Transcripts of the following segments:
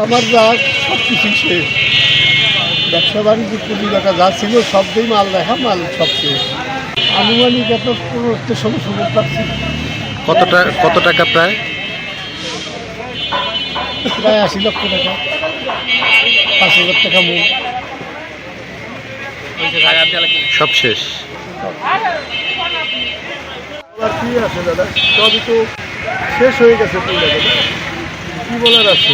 আমার যা সব কিছু শেষ, ব্যবসা বাণিজ্য পুঁজি টাকা যা ছিল সবটাই মাল দেখা মাল সব শেষ। আনুমানিক এত 15-16 পাচ্ছি। কত টাকা প্রায়? প্রায় 80 লক্ষ টাকা, 5,000 টাকা মূল সব শেষ। আর কি আছে দাদা, সবই তো শেষ হয়ে গেছে। কী বলার আছে?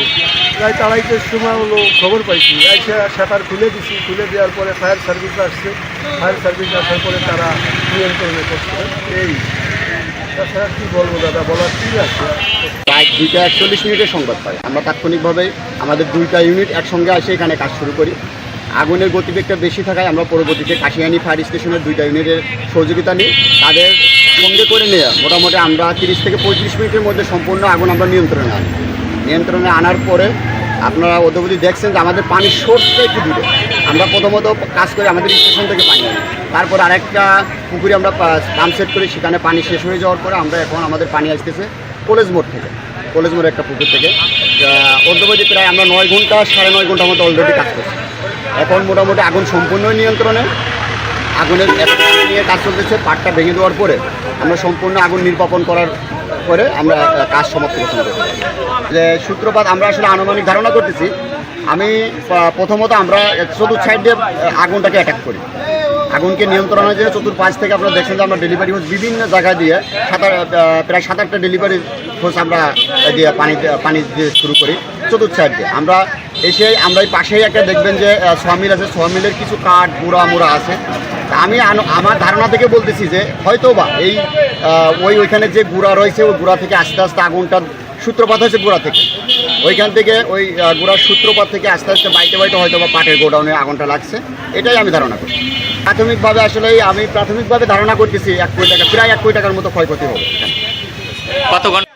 প্রায় 2:30টার সময় হলো খবর পাইছি, এসে শাটার খুলে দিছি। খুলে দেওয়ার পরে ফায়ার সার্ভিস আসছে। ফায়ার সার্ভিস আসার পরে তারা নিয়ন্ত্রণে করছে। এই তাছাড়া কী বলবো দাদা, বলার কী আছে? প্রায় 2:41 সংবাদ পাই। আমরা তাৎক্ষণিকভাবে আমাদের 2টা ইউনিট একসঙ্গে এসে এখানে কাজ শুরু করি। আগুনের গতিবেগটা বেশি থাকায় আমরা পরবর্তীতে কাশিয়ানী ফায়ার স্টেশনের 2টা ইউনিটের সহযোগিতা নিই। তাদের সঙ্গে করে নিয়ে মোটামুটি আমরা 30 থেকে 35 মিনিটের মধ্যে সম্পূর্ণ আগুন আমরা নিয়ন্ত্রণে আনার পরে আপনারা অদ্যবধি দেখছেন যে আমাদের পানির সোর্সটা একটু দূরে। আমরা প্রথমত কাজ করি আমাদের স্টেশন থেকে পানি আনি, তারপর আরেকটা পুকুরে আমরা পাম্প সেট করি। সেখানে পানি শেষ হয়ে যাওয়ার পরে আমরা এখন আমাদের পানি আসতেছে কলেজ মোড় একটা পুকুর থেকে। অদ্যবধি প্রায় আমরা 9 ঘন্টা 9.5 ঘন্টার মতো অলরেডি কাজ করছি। এখন মোটামুটি আগুন সম্পূর্ণ নিয়ন্ত্রণে। আগুনের নিয়ে কাজ চলতেছে। পাটটা ভেঙে দেওয়ার পরে আমরা সম্পূর্ণ আগুন নির্বাপন করার পরে আমরা কাজ সমাপ্ত করতে পারি। যে সূত্রপাত আমরা আসলে আনুমানিক ধারণা করতেছি। আমি প্রথমত আমরা চতুর্থ সাইড দিয়ে আগুনটাকে অ্যাটাক করি। আগুনকে নিয়ন্ত্রণের জন্য চতুর্পাশ থেকে আপনারা দেখছেন যে আমরা ডেলিভারি হোস বিভিন্ন জায়গায় দিয়ে প্রায় 7-8টা ডেলিভারি হোস আমরা দিয়ে পানি দিয়ে শুরু করি চতুর্থ সাইড দিয়ে। আমরা এসে আমরা এই পাশেই একটা দেখবেন যে সোয়ামিল আছে, সোয়ামিলের কিছু কাঠ মোড়া আছে। আমি আমার ধারণা থেকে বলতেছি যে হয়তো বা এই ওইখানে যে গুঁড়া রয়েছে ওই গুঁড়া থেকে আস্তে আস্তে আগুনটার সূত্রপাত হয়েছে গুঁড়া থেকে। ওইখান থেকে ওই গুঁড়ার সূত্রপাত থেকে আস্তে আস্তে বাইটে হয়তো বা পাটের গোডাউনে আগুনটা লাগছে, এটাই আমি ধারণা করি। প্রাথমিকভাবে আসলে আমি ধারণা করতেছি 1 কোটি টাকা, প্রায় 1 কোটি টাকার মতো ক্ষয়ক্ষতি হবে। কত ঘন্টা?